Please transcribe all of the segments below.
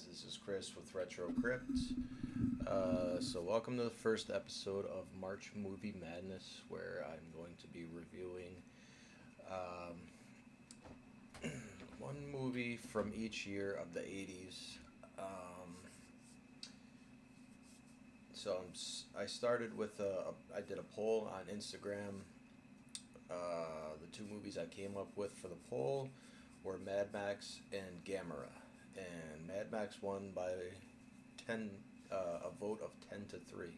guys, this is Chris with Retro Crypt. So welcome to the first episode of March Movie Madness, where I'm going to be reviewing one movie from each year of the 80s. Um, I started with I did a poll on Instagram. The two movies I came up with for the poll were Mad Max and Gamera, and Mad Max won by 10, a vote of 10-3.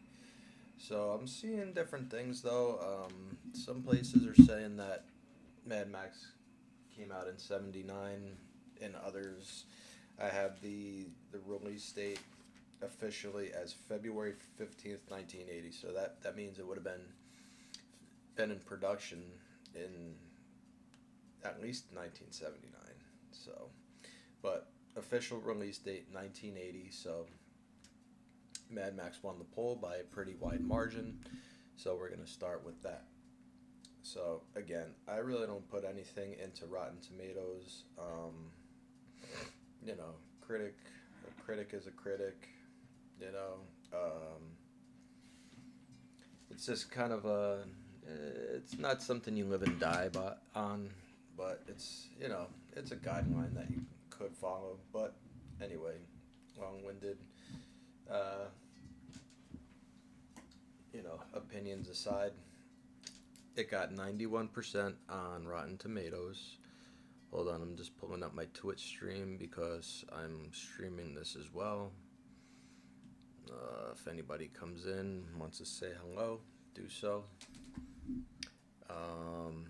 So I'm seeing different things though. Some places are saying that Mad Max came out in '79, and others I have the release date officially as February 15th, 1980. So that means it would have been in production in at least 1979. So, but official release date 1980. So Mad Max won the poll by a pretty wide margin. So we're gonna start with that. So again, I really don't put anything into Rotten Tomatoes. You know, a critic is a critic. You know, it's just kind of it's not something you live and die on, but it's a guideline that you could follow. But anyway, long-winded, uh, opinions aside, it got 91% on Rotten Tomatoes. Hold on, I'm just pulling up my Twitch stream because I'm streaming this as well. If anybody comes in, wants to say hello, do so. Um,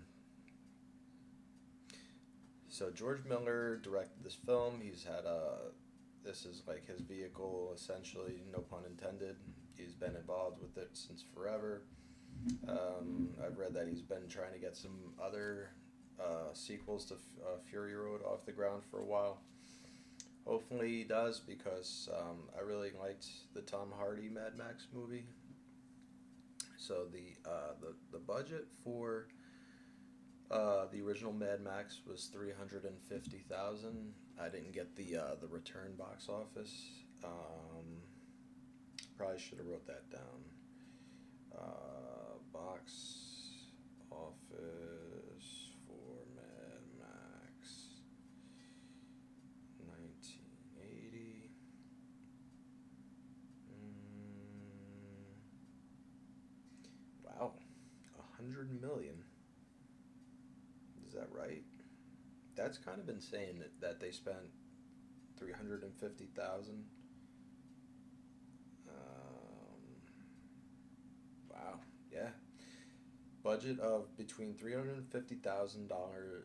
so George Miller directed this film. This is like his vehicle, essentially, no pun intended. He's been involved with it since forever. I've read that he's been trying to get some other sequels to Fury Road off the ground for a while. Hopefully he does, because I really liked the Tom Hardy Mad Max movie. So the budget for the original Mad Max was $350,000. I didn't get the return box office. Probably should have wrote that down. Box office for Mad Max 1980. Wow, 100 million. Is that right? That's kind of insane that they spent 350,000. Wow, yeah. Budget of between $350,000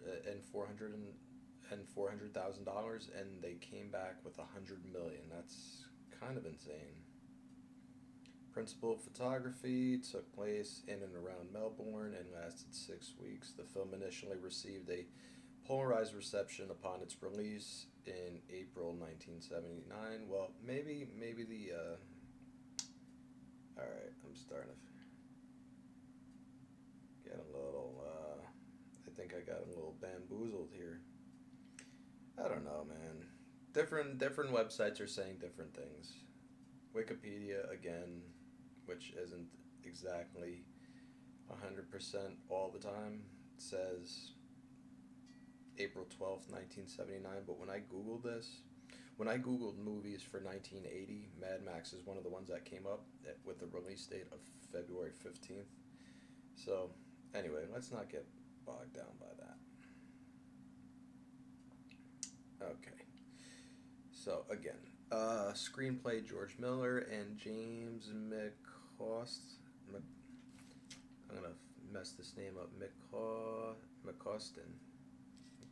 and $400,000, and they came back with 100 million. That's kind of insane. Principal photography took place in and around Melbourne and lasted 6 weeks. The film initially received a polarized reception upon its release in April 1979. Well, maybe the all right, I'm starting to get a little. I think I got a little bamboozled here. I don't know, man. Different websites are saying different things. Wikipedia again, which isn't exactly 100% all the time, says April 12th, 1979. But when I googled movies for 1980, Mad Max is one of the ones that came up with the release date of February 15th. So anyway, let's not get bogged down by that. Okay. So again, screenplay George Miller and James I'm gonna mess this name up. McCaustin.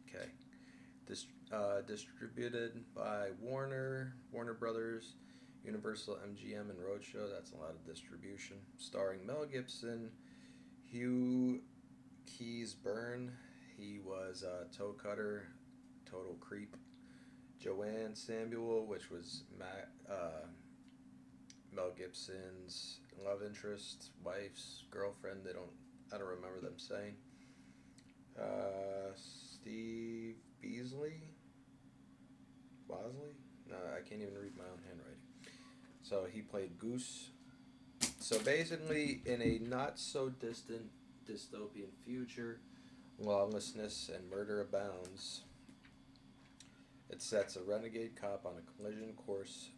Okay. Distributed by Warner Brothers, Universal, MGM, and Roadshow. That's a lot of distribution. Starring Mel Gibson, Hugh Keys-Byrne. He was Toe Cutter, Total Creep. Joanne Samuel, which was Mel Gibson's love interest, wife's girlfriend. I don't remember them saying. Steve Bosley, I can't even read my own handwriting. So he played Goose. So basically, in a not so distant dystopian future, lawlessness and murder abounds. It sets a renegade cop on a collision course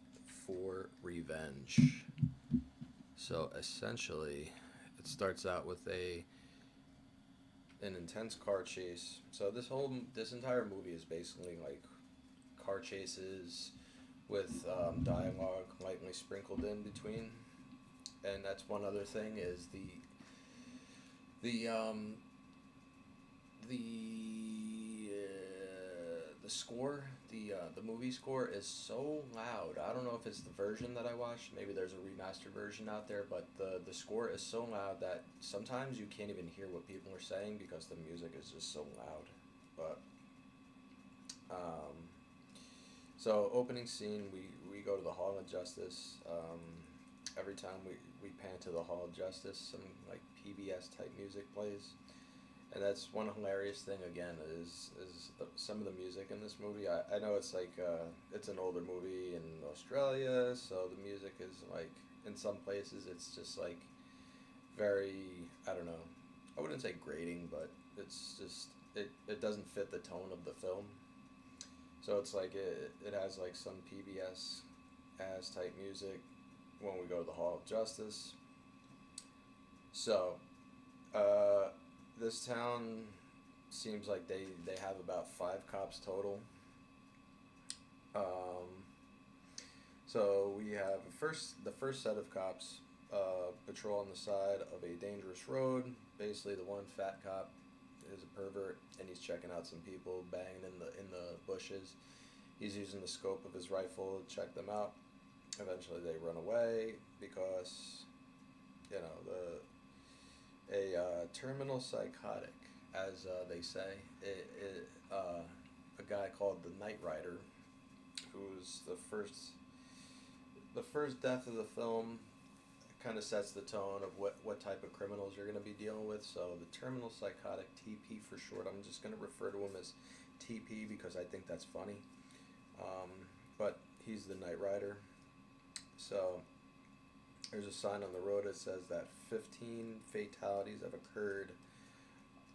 for revenge. So essentially, it starts out with a an intense car chase. So this entire movie is basically like car chases with dialogue lightly sprinkled in between. And that's one other thing is the the score, the movie score is so loud. I don't know if it's the version that I watched. Maybe there's a remastered version out there, but the score is so loud that sometimes you can't even hear what people are saying because the music is just so loud. But um, so opening scene, we go to the Hall of Justice. Every time we pan to the Hall of Justice, some like PBS type music plays. And that's one hilarious thing again is some of the music in this movie. I know it's like it's an older movie in Australia, so the music is like in some places it's just like very, I don't know, I wouldn't say grating, but it's just it doesn't fit the tone of the film. So it's like it has like some PBS as type music when we go to the Hall of Justice. So uh, this town seems like they have about 5 cops total. Um, so we have the first set of cops patrol on the side of a dangerous road. Basically, the one fat cop is a pervert, and he's checking out some people banging in the bushes. He's using the scope of his rifle to check them out. Eventually, they run away because you know a terminal psychotic, as they say, a guy called the Night Rider, who's the first death of the film, kind of sets the tone of what type of criminals you're going to be dealing with. So the terminal psychotic, TP for short. I'm just going to refer to him as TP because I think that's funny. Um, but he's the Night Rider. So there's a sign on the road that says that 15 fatalities have occurred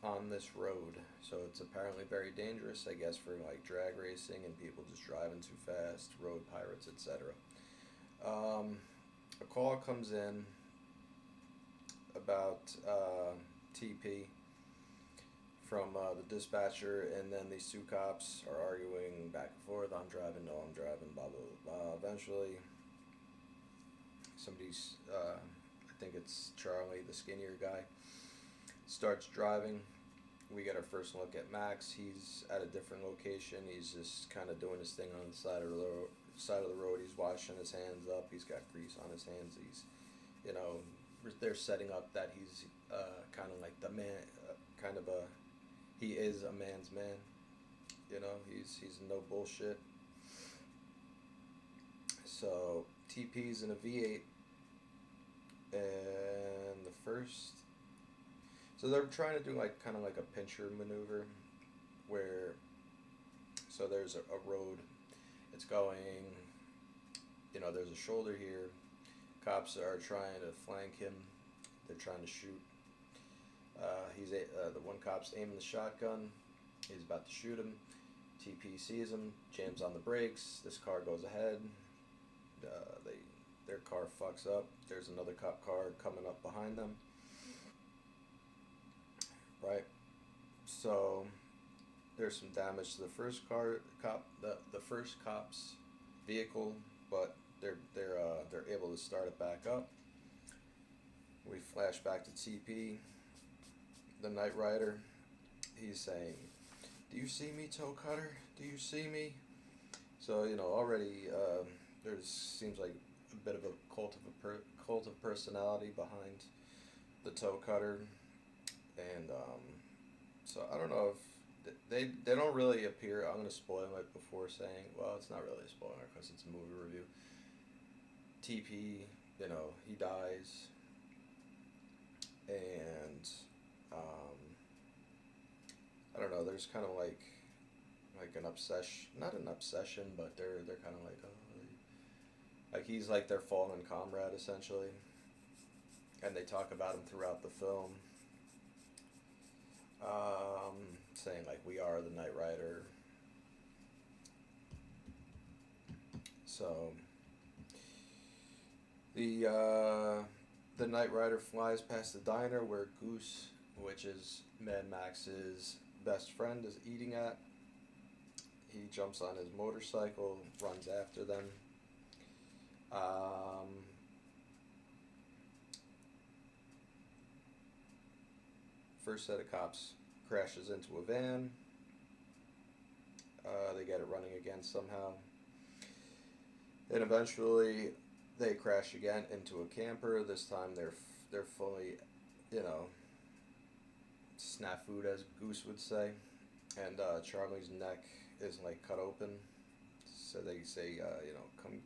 on this road. So it's apparently very dangerous, I guess, for like drag racing and people just driving too fast, road pirates, etc. A call comes in about TP from the dispatcher, and then these 2 cops are arguing back and forth. I'm driving, no, I'm driving, blah, blah, blah. Eventually, somebody's, I think it's Charlie, the skinnier guy, starts driving. We get our first look at Max. He's at a different location. He's just kind of doing his thing on the side of the road. He's washing his hands up. He's got grease on his hands. He's, you know, they're setting up that he's kind of like the man, kind of a, he is a man's man. You know, he's no bullshit. So TP's in a V8, and the first. So they're trying to do like kind of like a pincher maneuver, where so there's a road. It's going. You know, there's a shoulder here. Cops are trying to flank him. They're trying to shoot. The one cop's aiming the shotgun. He's about to shoot him. TP sees him, jams on the brakes. This car goes ahead. Their car fucks up. There's another cop car coming up behind them. Right. So there's some damage to the first the first cop's vehicle, but they're able to start it back up. We flash back to TP, the Night Rider. He's saying, "Do you see me, toe cutter? Do you see me?" So you know already there seems like a bit of a cult of personality behind the toe cutter, and so I don't know if they don't really appear. I'm gonna spoil it before saying, well, it's not really a spoiler because it's a movie review. TP, you know, he dies, and I don't know. There's kind of like like an obsession, not an obsession, but they're kind of like, like he's like their fallen comrade essentially, and they talk about him throughout the film, saying like we are the Knight Rider. So the Knight Rider flies past the diner where Goose, which is Mad Max's best friend, is eating at. He jumps on his motorcycle, runs after them. First set of cops crashes into a van. They get it running again somehow. And eventually they crash again into a camper. This time they're fully, you know, snafu'd, as Goose would say. And Charlie's neck is like cut open. So they say, you know, come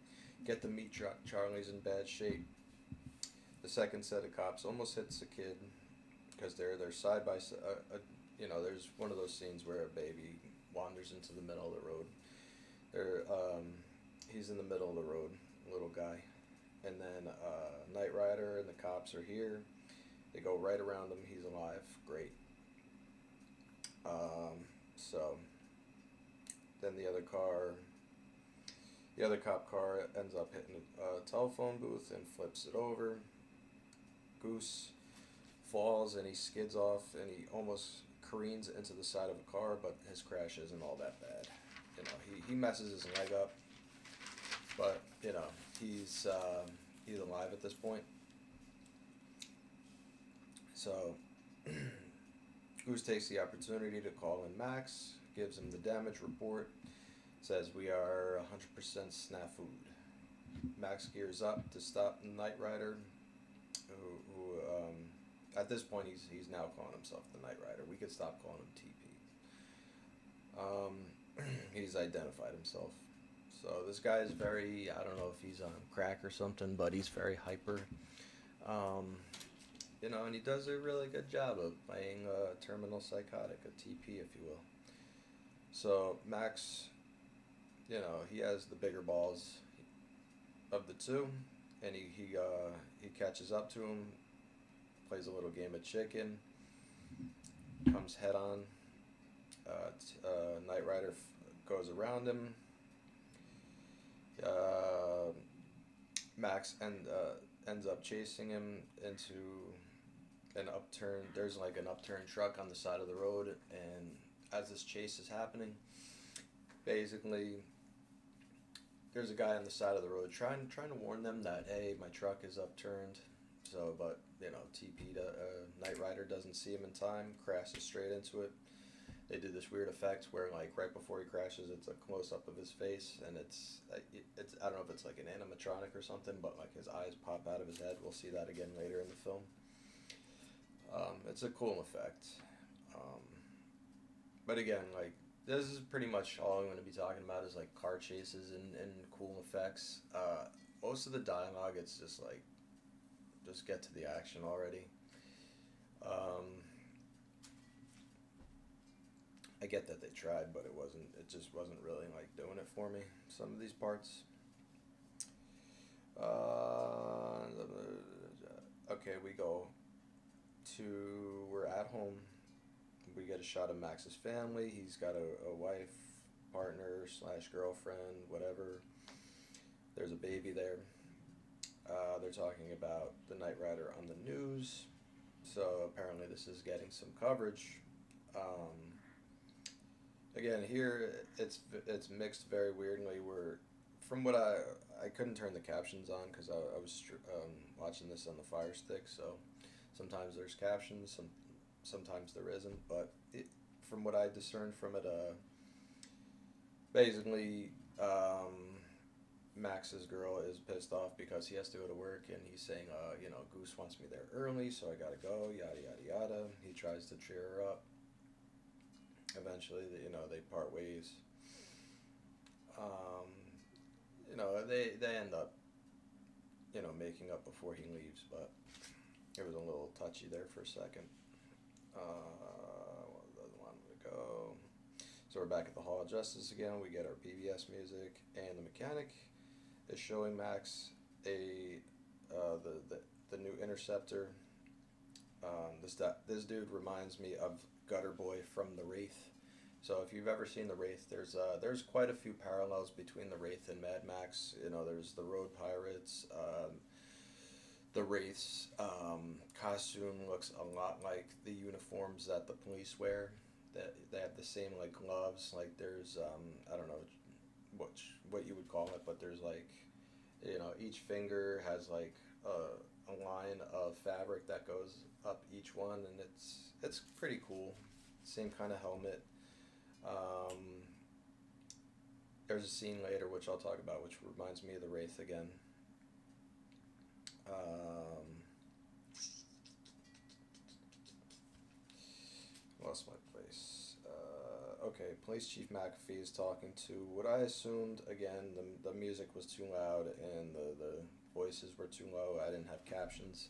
get the meat truck. Charlie's in bad shape. The second set of cops almost hits the kid because they're side by side. You know, there's one of those scenes where a baby wanders into the middle of the road. He's in the middle of the road, little guy, and then Knight Rider and the cops are here. They go right around him. He's alive. Great. So then the other cop car ends up hitting a telephone booth and flips it over. Goose falls and he skids off and he almost careens into the side of a car, but his crash isn't all that bad. You know, he messes his leg up, but you know he's alive at this point. So Goose takes the opportunity to call in Max, gives him the damage report, says we are 100% snafu'd. Max gears up to stop the Knight Rider, who at this point he's now calling himself the Knight Rider. We could stop calling him TP. He's identified himself. So this guy is very, I don't know if he's on crack or something, but he's very hyper. You know, and he does a really good job of playing a terminal psychotic, a TP, if you will. So Max, you know, he has the bigger balls of the two, and he catches up to him, plays a little game of chicken, comes head on. Knight Rider goes around him. Max ends up chasing him into an upturned. There's like an upturned truck on the side of the road, and as this chase is happening, basically there's a guy on the side of the road trying to warn them that, hey, my truck is upturned. So, but you know, Knight Rider doesn't see him in time, crashes straight into it. They did this weird effect where, like, right before he crashes, it's a close up of his face, and it's I don't know if it's like an animatronic or something, but like his eyes pop out of his head. We'll see that again later in the film. It's a cool effect. But again, like, this is pretty much all I'm going to be talking about is like car chases and cool effects. Most of the dialogue, it's just like, just get to the action already. I get that they tried, but it just wasn't really like doing it for me, some of these parts. Okay, we're at home. We get a shot of Max's family. He's got a wife, partner / girlfriend, whatever. There's a baby there. They're talking about the Knight Rider on the news. So apparently this is getting some coverage. Again, here it's mixed very weirdly. From what I couldn't turn the captions on because I was watching this on the Fire Stick. So sometimes there's captions, sometimes there isn't. But from what I discerned from it, basically Max's girl is pissed off because he has to go to work, and he's saying, you know, Goose wants me there early, so I gotta go, yada yada yada. He tries to cheer her up. Eventually, you know, they part ways. You know, they end up, you know, making up before he leaves, but it was a little touchy there for a second. Doesn't want him to go. So we're back at the Hall of Justice again. We get our PBS music, and the mechanic is showing Max a the new Interceptor. This dude reminds me of Gutter Boy from the Wraith. So if you've ever seen the Wraith, there's quite a few parallels between the Wraith and Mad Max. You know, there's the Road Pirates. The Wraith's costume looks a lot like the uniforms that the police wear. That they have the same like gloves. Like there's I don't know what you would call it, but there's like, you know, each finger has like a line of fabric that goes up each one, and it's pretty cool. Same kind of helmet. Um, there's a scene later which I'll talk about, which reminds me of the Wraith again. Um, Lost my place. Okay, Police Chief McAfee is talking to what I assumed, again, the music was too loud and the voices were too low. I didn't have captions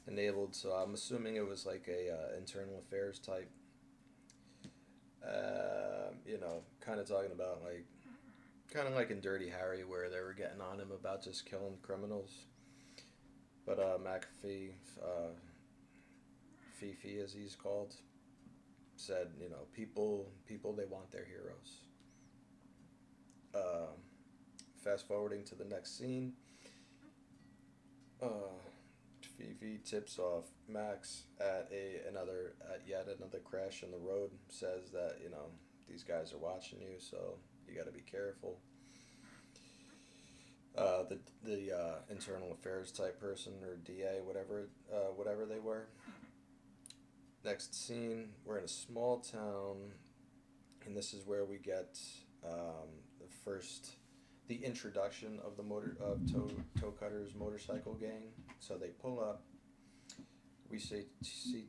enabled, so I'm assuming it was like a internal affairs type. You know, kind of talking about like, kind of like in Dirty Harry where they were getting on him about just killing criminals. But McAfee, Fifi as he's called, said, you know, people they want their heroes. Uh, Fast forwarding to the next scene, Fifi tips off Max at yet another crash in the road. Says that, you know, these guys are watching you, so you got to be careful. The internal affairs type person or DA, whatever they were. Next scene, we're in a small town, and this is where we get the introduction of the Toe Cutter's motorcycle gang. So they pull up. We see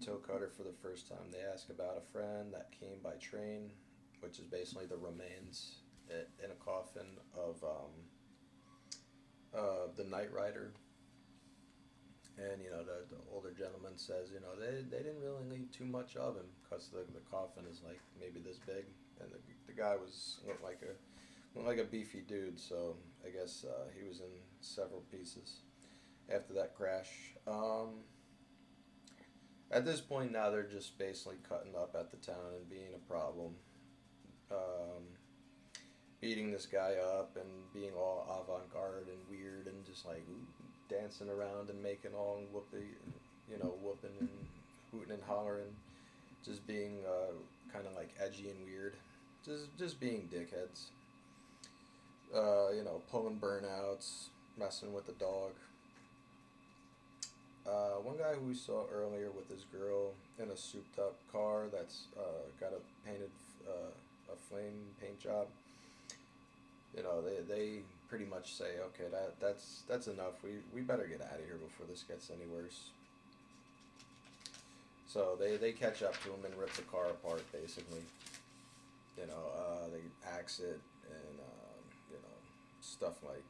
Toe Cutter for the first time. They ask about a friend that came by train, which is basically the remains in a coffin of the Knight Rider. And, you know, the older gentleman says, you know, they didn't really leave too much of him because the coffin is like maybe this big, and the guy looked like a beefy dude. So I guess he was in several pieces after that crash. At this point now, they're just basically cutting up at the town and being a problem. Um, Beating this guy up and being all avant-garde and weird and just like dancing around and making all whooping and hooting and hollering, just being kind of like edgy and weird, just being dickheads. You know, pulling burnouts, messing with the dog. One guy who we saw earlier with his girl in a souped-up car that's got a flame paint job. You know, they pretty much say, okay, that's enough. We better get out of here before this gets any worse. So they catch up to him and rip the car apart, basically. You know, they axe it and you know, stuff like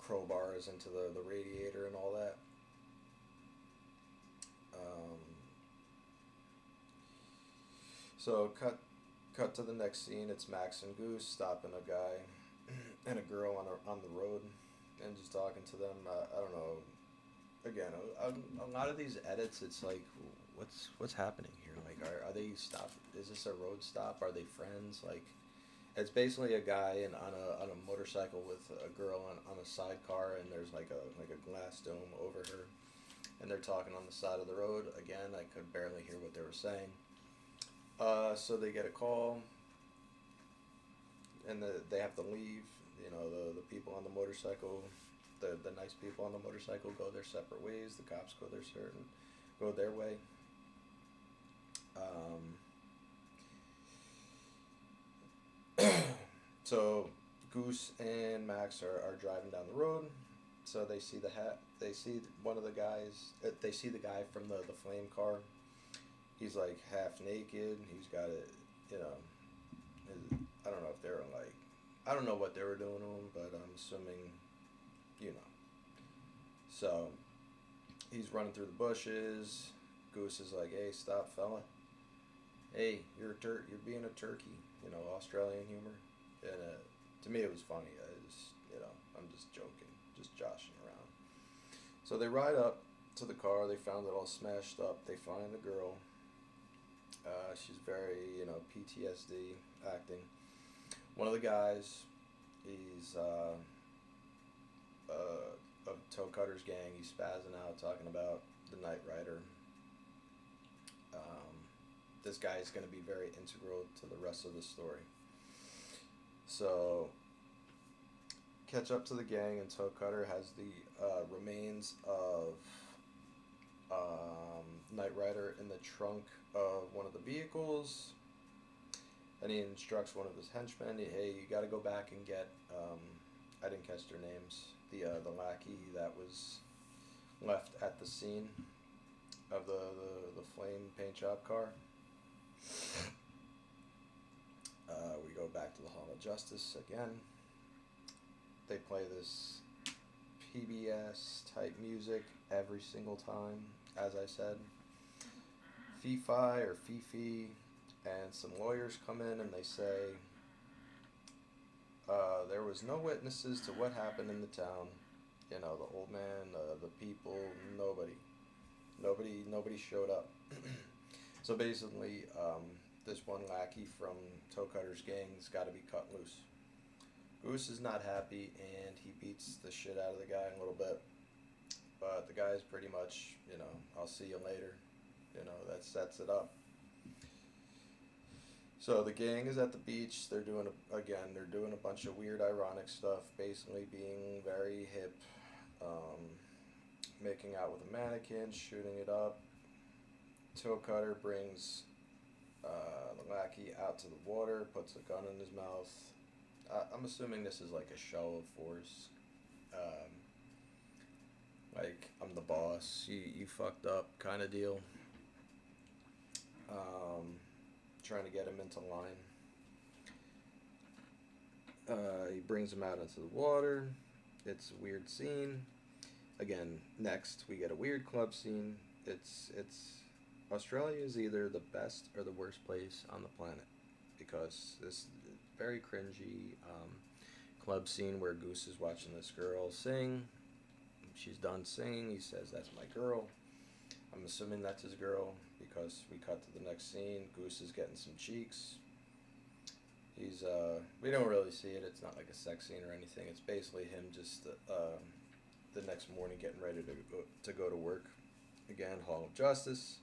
crowbars into the radiator and all that. So cut to the next scene. It's Max and Goose stopping a guy and a girl on the road and just talking to them. I don't know. Again, a lot of these edits, it's like, what's happening here? Like, are they stop? Is this a road stop? Are they friends? Like, it's basically a guy on a motorcycle with a girl on a sidecar, and there's like a glass dome over her, and they're talking on the side of the road. Again, I could barely hear what they were saying. So they get a call, and they have to leave. You know, the people on the motorcycle, the nice people on the motorcycle go their separate ways. The cops go their way. So Goose and Max are driving down the road. So they see they see one of the guys. They see the guy from the flame car. He's like half naked. He's got it, you know. I don't know if they were like, I don't know what they were doing to him, but I'm assuming, you know. So he's running through the bushes. Goose is like, "Hey, stop, fella." Hey, you're being a turkey, Australian humor. And to me, it was funny. I'm just joking, just joshing around. So they ride up to the car. They found it all smashed up. They find the girl. She's very, PTSD acting. One of the guys, he's of Toe Cutter's gang. He's spazzing out, talking about the Knight Rider. Um, this guy is going to be very integral to the rest of the story. So, catch up to the gang, and Toe Cutter has the remains of Knight Rider in the trunk of one of the vehicles. And he instructs one of his henchmen, "Hey, you got to go back and get." I didn't catch their names. The lackey that was left at the scene of the flame paint job car. We go back to the Hall of Justice again. They play this PBS type music every single time, as I said. Fee-fi or Fifi, and some lawyers come in and they say, there was no witnesses to what happened in the town. The old man, the people, nobody showed up. So basically, this one lackey from Toe Cutter's gang's got to be cut loose. Goose is not happy, and he beats the shit out of the guy a little bit. But the guy's pretty much, I'll see you later. That sets it up. So the gang is at the beach. They're doing a bunch of weird, ironic stuff. Basically, being very hip, making out with a mannequin, shooting it up. Toe Cutter brings the lackey out to the water, puts a gun in his mouth. I'm assuming this is like a show of force. Like, I'm the boss, you fucked up kind of deal. Trying to get him into line. He brings him out into the water. It's a weird scene. Again, next we get a weird club scene. It's Australia is either the best or the worst place on the planet, because this very cringy club scene where Goose is watching this girl sing. She's done singing. He says, "That's my girl." I'm assuming that's his girl, because we cut to the next scene. Goose is getting some cheeks. He's we don't really see it. It's not like a sex scene or anything. It's basically him just the next morning getting ready to go to work. Again, Hall of Justice.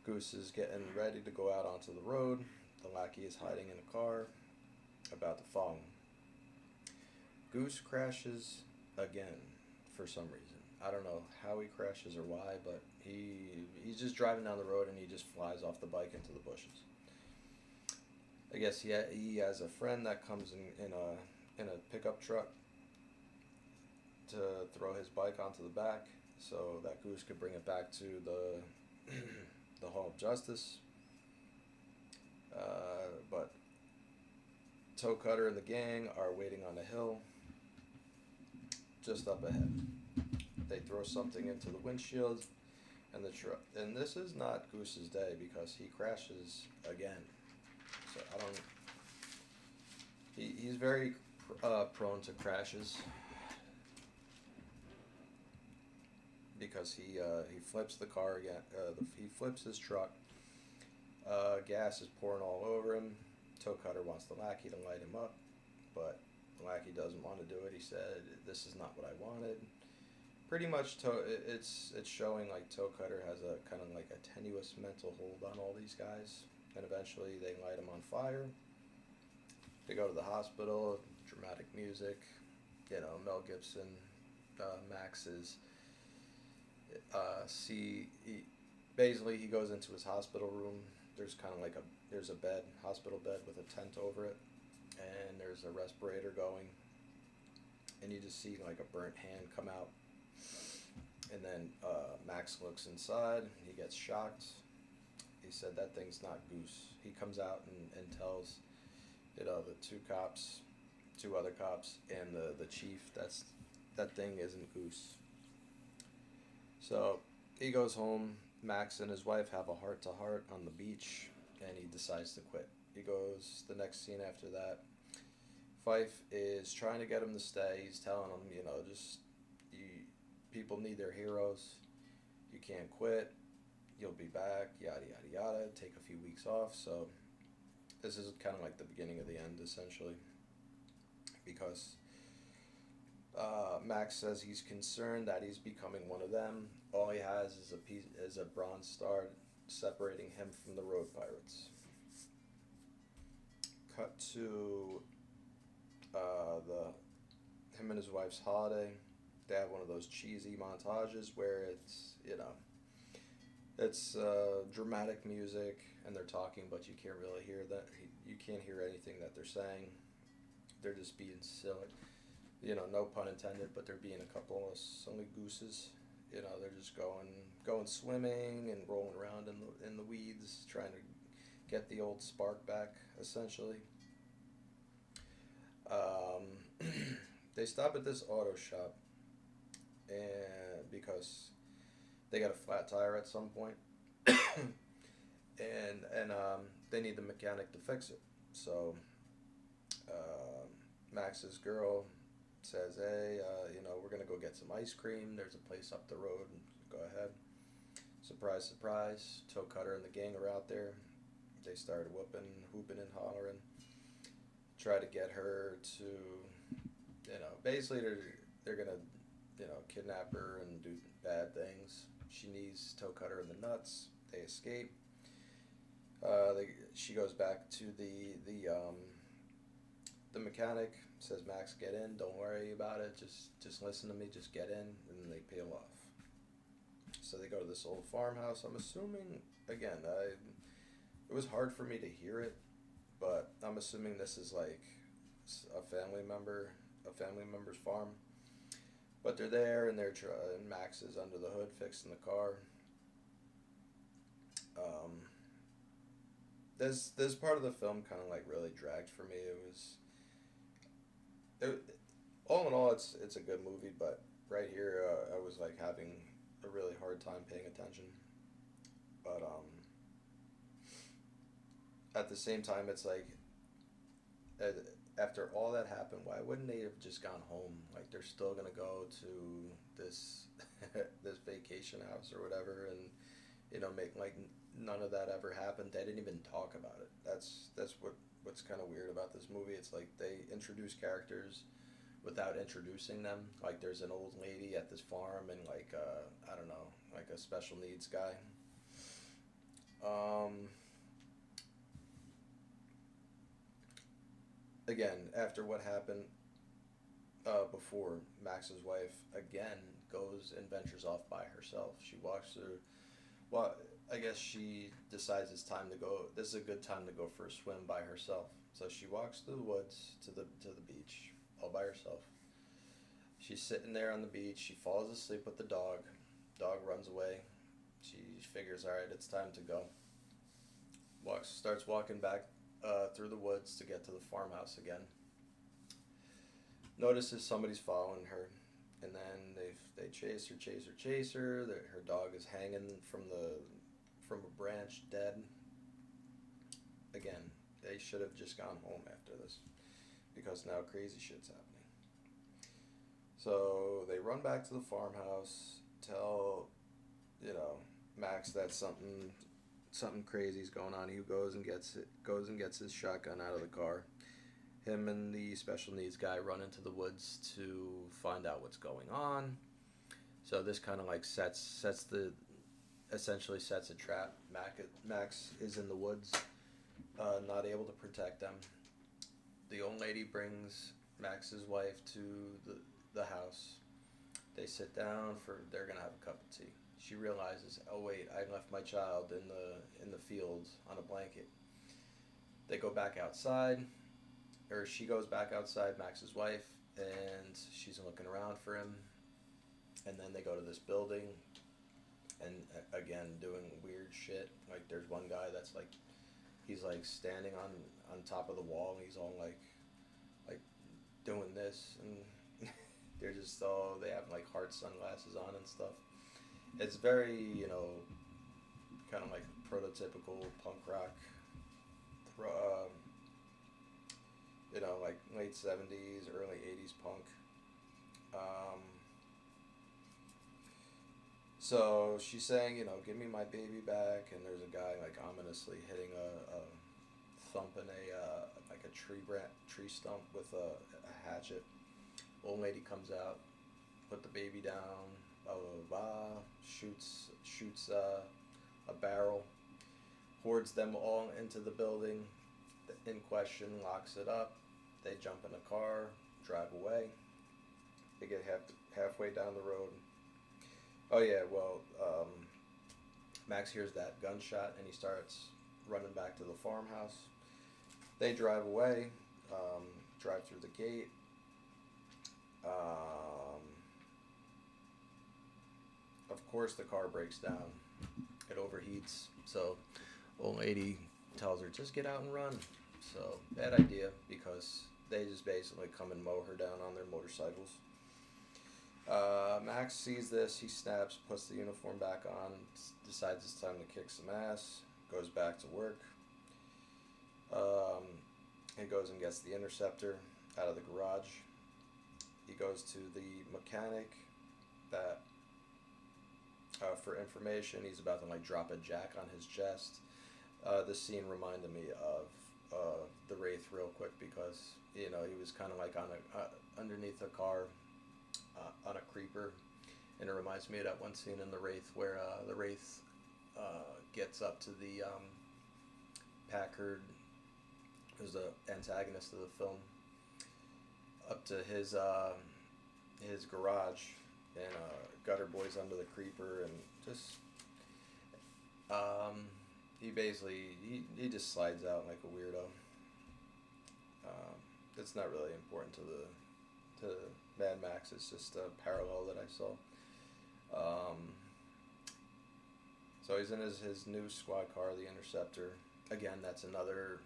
Goose is getting ready to go out onto the road. The lackey is hiding in a car, about to follow him. Goose crashes again for some reason. I don't know how he crashes or why, but he's just driving down the road and he just flies off the bike into the bushes. I guess he has a friend that comes in a pickup truck to throw his bike onto the back so that Goose could bring it back to the Hall of Justice. But Toe Cutter and the gang are waiting on a hill just up ahead. They throw something into the windshield, and the truck. And this is not Goose's day, because he crashes again. So I don't. He's very prone to crashes, because he flips the car again. He flips his truck. Gas is pouring all over him. Toe Cutter wants the lackey to light him up, but the lackey doesn't want to do it. He said, "This is not what I wanted." Pretty much, it's showing like Toe Cutter has a kind of like a tenuous mental hold on all these guys, and eventually they light him on fire. They go to the hospital. Dramatic music, Mel Gibson, Max is basically he goes into his hospital room. There's kind of like there's a bed, hospital bed with a tent over it, and there's a respirator going, and you just see like a burnt hand come out. And then Max looks inside. He gets shocked. He said, "That thing's not Goose." He comes out and tells, the two other cops, and the chief, that thing isn't Goose. So he goes home. Max and his wife have a heart-to-heart on the beach, and he decides to quit. He goes the next scene after that. Fife is trying to get him to stay. He's telling him, just you, people need their heroes. You can't quit. You'll be back. Yada yada yada. Take a few weeks off. So this is kind of like the beginning of the end, essentially, because Max says he's concerned that he's becoming one of them. All he has is a bronze star separating him from the road pirates. Cut to the him and his wife's holiday. They have one of those cheesy montages where it's dramatic music and they're talking, but you can't really hear that. You can't hear anything that they're saying. They're just being silly. No pun intended, but they're being a couple of silly gooses. They're just going swimming and rolling around in the weeds, trying to get the old spark back, essentially. They stop at this auto shop, and because they got a flat tire at some point, and they need the mechanic to fix it. So Max's girl says, "Hey, we're gonna go get some ice cream. There's a place up the road. Go ahead." Surprise, surprise! Toe Cutter and the gang are out there. They start hooping and hollering. Try to get her to, basically they're gonna, kidnap her and do bad things. She knees Toe Cutter in the nuts. They escape. She goes back to the mechanic. Says, "Max, get in. Don't worry about it. Just listen to me. Just get in." And then they peel off. So they go to this old farmhouse. I'm assuming, again, it was hard for me to hear it, but I'm assuming this is like a family member's farm. But they're there, and and Max is under the hood fixing the car. This part of the film kind of like really dragged for me. All in all, it's a good movie, but right here I was like having a really hard time paying attention. But at the same time, it's like after all that happened, why wouldn't they have just gone home? Like they're still gonna go to this this vacation house or whatever, and make like none of that ever happened. They didn't even talk about it. That's what's kind of weird about this movie. It's like they introduce characters without introducing them. Like there's an old lady at this farm and like I don't know, like a special needs guy. Again, after what happened before, Max's wife again goes and ventures off by herself. She walks through. Well, I guess she decides it's time to go. This is a good time to go for a swim by herself. So she walks through the woods to the beach all by herself. She's sitting there on the beach. She falls asleep with the dog. Dog runs away. She figures, all right, it's time to go. Starts walking back through the woods to get to the farmhouse again. Notices somebody's following her, and then they chase her. Her dog is hanging from a branch, dead. Again, they should have just gone home after this, because now crazy shit's happening. So they run back to the farmhouse, tell Max that something crazy's going on. He goes and gets his shotgun out of the car. Him and the special needs guy run into the woods to find out what's going on. So this kind of like essentially sets a trap. Max is in the woods, not able to protect them. The old lady brings Max's wife to the house. They sit down they're gonna have a cup of tea. She realizes, oh wait, I left my child in the field on a blanket. They go back outside, or she goes back outside, Max's wife, and she's looking around for him. And then they go to this building, and again doing weird shit. Like there's one guy that's like, he's like standing on top of the wall, and he's all like doing this, and they're just they have like hard sunglasses on and stuff. It's very kind of like prototypical punk rock like late 70s, early 80s punk. Um, so she's saying, give me my baby back, and there's a guy like ominously hitting a thumping like a tree stump with a hatchet. Old lady comes out, put the baby down, blah blah blah, shoots a barrel, hordes them all into the building in question, locks it up. They jump in a car, drive away. They get halfway down the road. Oh yeah, well, Max hears that gunshot and he starts running back to the farmhouse. They drive away, drive through the gate. Of course, the car breaks down. It overheats. So, old lady tells her, just get out and run. So, bad idea because they just basically come and mow her down on their motorcycles. Max sees this. He snaps, puts the uniform back on, decides it's time to kick some ass, goes back to work. He goes and gets the interceptor out of the garage. He goes to the mechanic that for information. He's about to like drop a jack on his chest. This scene reminded me of the Wraith real quick because he was kind of like on underneath a car on a creeper, and it reminds me of that one scene in the Wraith where the Wraith gets up to the Packard, who's the antagonist of the film, up to his garage, and Gutter Boy's under the creeper, and just he basically he just slides out like a weirdo. It's not really important to Mad Max. It's just a parallel that I saw. So he's in his new squad car, the Interceptor. Again, that's another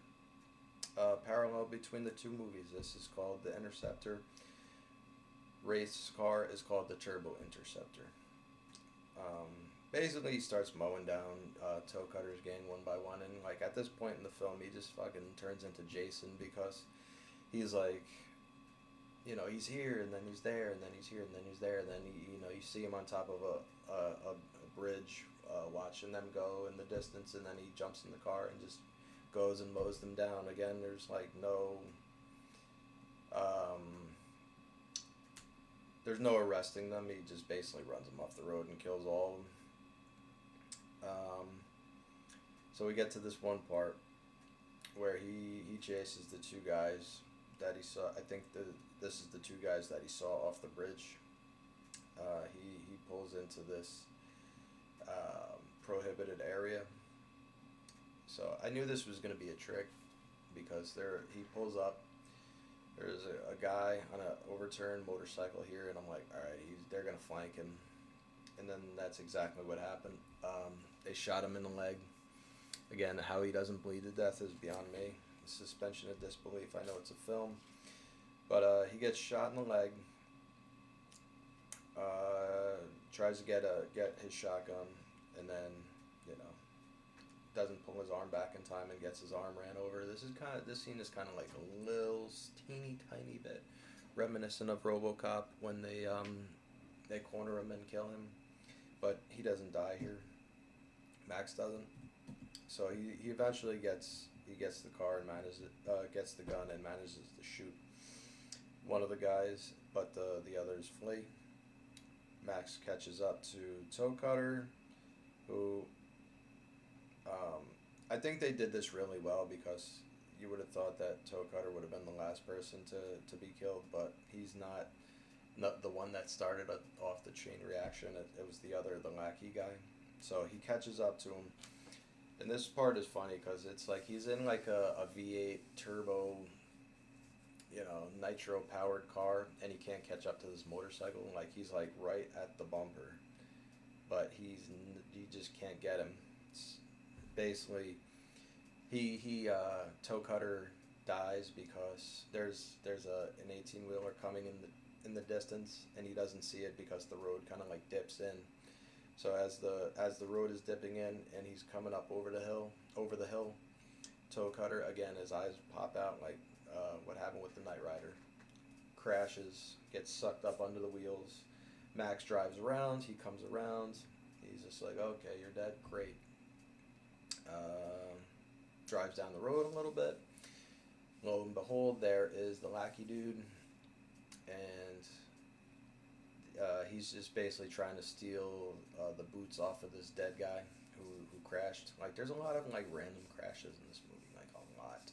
parallel between the two movies. This is called the Interceptor. Wraith's car is called the Turbo Interceptor. Basically, he starts mowing down Toe Cutter's gang one by one, and like at this point in the film, he just fucking turns into Jason because he's like, he's here and then he's there and then he's here and then he's there, and then you see him on top of a bridge watching them go in the distance, and then he jumps in the car and just goes and mows them down. Again, there's like there's no arresting them. He just basically runs them off the road and kills all of them. So we get to this one part where he chases the two guys that he saw. I think this is the two guys that he saw off the bridge. He pulls into this prohibited area. So I knew this was going to be a trick because he pulls up. There's a guy on an overturned motorcycle here, and I'm like, all right, they're going to flank him. And then that's exactly what happened. They shot him in the leg. Again, how he doesn't bleed to death is beyond me. Suspension of disbelief. I know it's a film. But he gets shot in the leg. Tries to get his shotgun, and then, doesn't pull his arm back in time and gets his arm ran over. This scene is kind of like a little teeny tiny bit reminiscent of RoboCop when they corner him and kill him, but he doesn't die here. Max doesn't. So he eventually gets the car and gets the gun and manages to shoot one of the guys, but the others flee. Max catches up to Toe Cutter, who I think they did this really well because you would have thought that Toe Cutter would have been the last person to be killed, but he's not the one that started off the chain reaction. It was the lackey guy. So he catches up to him. And this part is funny because it's like he's in like a V8 turbo, nitro powered car, and he can't catch up to this motorcycle. Like he's like right at the bumper, but he just can't get him. It's basically, Toe Cutter dies because there's an 18-wheeler coming in the distance, and he doesn't see it because the road kind of like dips in. So as the road is dipping in and he's coming up over the hill, toe cutter. Again, his eyes pop out like what happened with the Knight Rider. Crashes, gets sucked up under the wheels. Max drives around. He comes around. He's just like, okay, you're dead. Great. Drives down the road a little bit. Lo and behold, there is the lackey dude, and he's just basically trying to steal the boots off of this dead guy who crashed. Like, there's a lot of like random crashes in this movie, like a lot.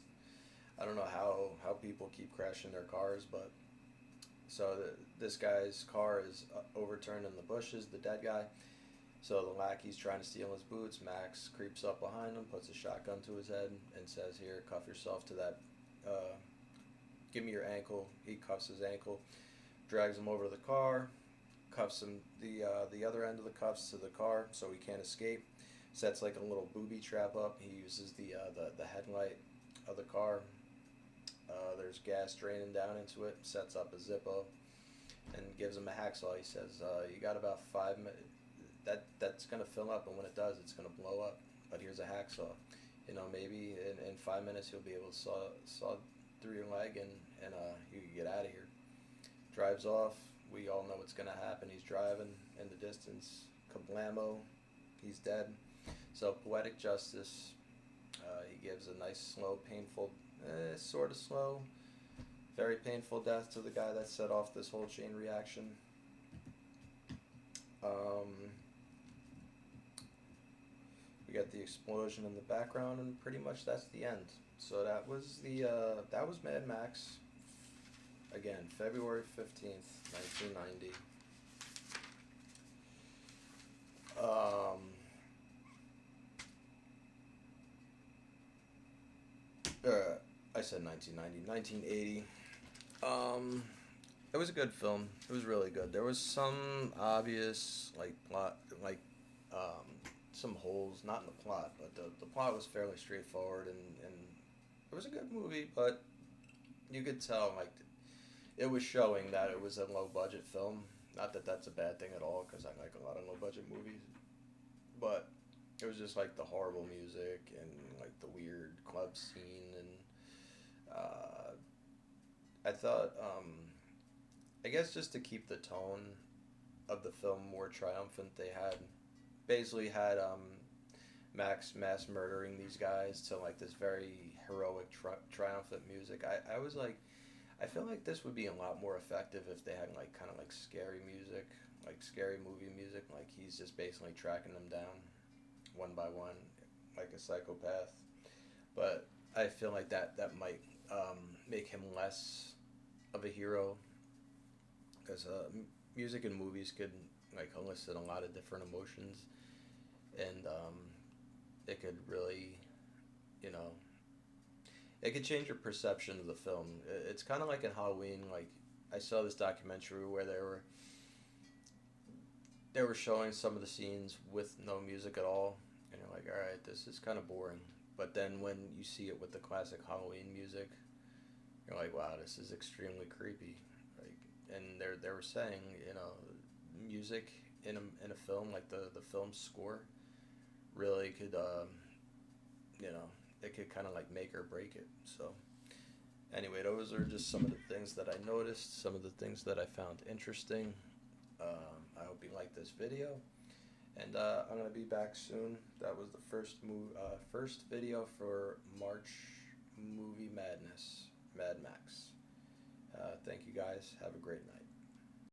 I don't know how people keep crashing their cars, but so this guy's car is overturned in the bushes, the dead guy. So the lackey's trying to steal his boots. Max creeps up behind him, puts a shotgun to his head, and says, "Here, cuff yourself to that. Give me your ankle." He cuffs his ankle, drags him over to the car, cuffs him the other end of the cuffs to the car so he can't escape. Sets like a little booby trap up. He uses the headlight of the car. There's gas draining down into it. Sets up a Zippo and gives him a hacksaw. He says, "You got about 5 minutes. That's gonna fill up, and when it does, it's gonna blow up. But here's a hacksaw. Maybe in 5 minutes you'll be able to saw through your leg, and you can get out of here." Drives off. We all know what's gonna happen. He's driving in the distance. Kablamo. He's dead. So poetic justice. He gives a nice, slow, painful, sort of slow, very painful death to the guy that set off this whole chain reaction. We got the explosion in the background, and pretty much that's the end. So that was that was Mad Max. Again, February 15th, 1990. I said 1990, 1980. It was a good film. It was really good. There was some obvious plot, some holes, not in the plot, but the plot was fairly straightforward, and it was a good movie. But you could tell it was showing that it was a low budget film. Not that that's a bad thing at all, because I like a lot of low budget movies. But it was just like the horrible music and like the weird club scene, and I thought, I guess just to keep the tone of the film more triumphant, they basically had Max mass murdering these guys to like this very heroic triumphant music. I was like, I feel like this would be a lot more effective if they had like kind of like scary music, like scary movie music, like he's just basically tracking them down one by one like a psychopath. But I feel like that might make him less of a hero, because music and movies could like elicit a lot of different emotions, and it could really, you know, it could change your perception of the film. It's kind of like in Halloween. Like, I saw this documentary where they were showing some of the scenes with no music at all, and you're like, all right, this is kind of boring. But then when you see it with the classic Halloween music, you're like, wow, this is extremely creepy. Like, and they were saying, music in a film, like the film score, really could, it could kind of like make or break it. So anyway, those are just some of the things that I noticed, some of the things that I found interesting. I hope you like this video, and I'm gonna be back soon. That was the first video for March Movie Madness, Mad Max. Thank you guys. Have a great night.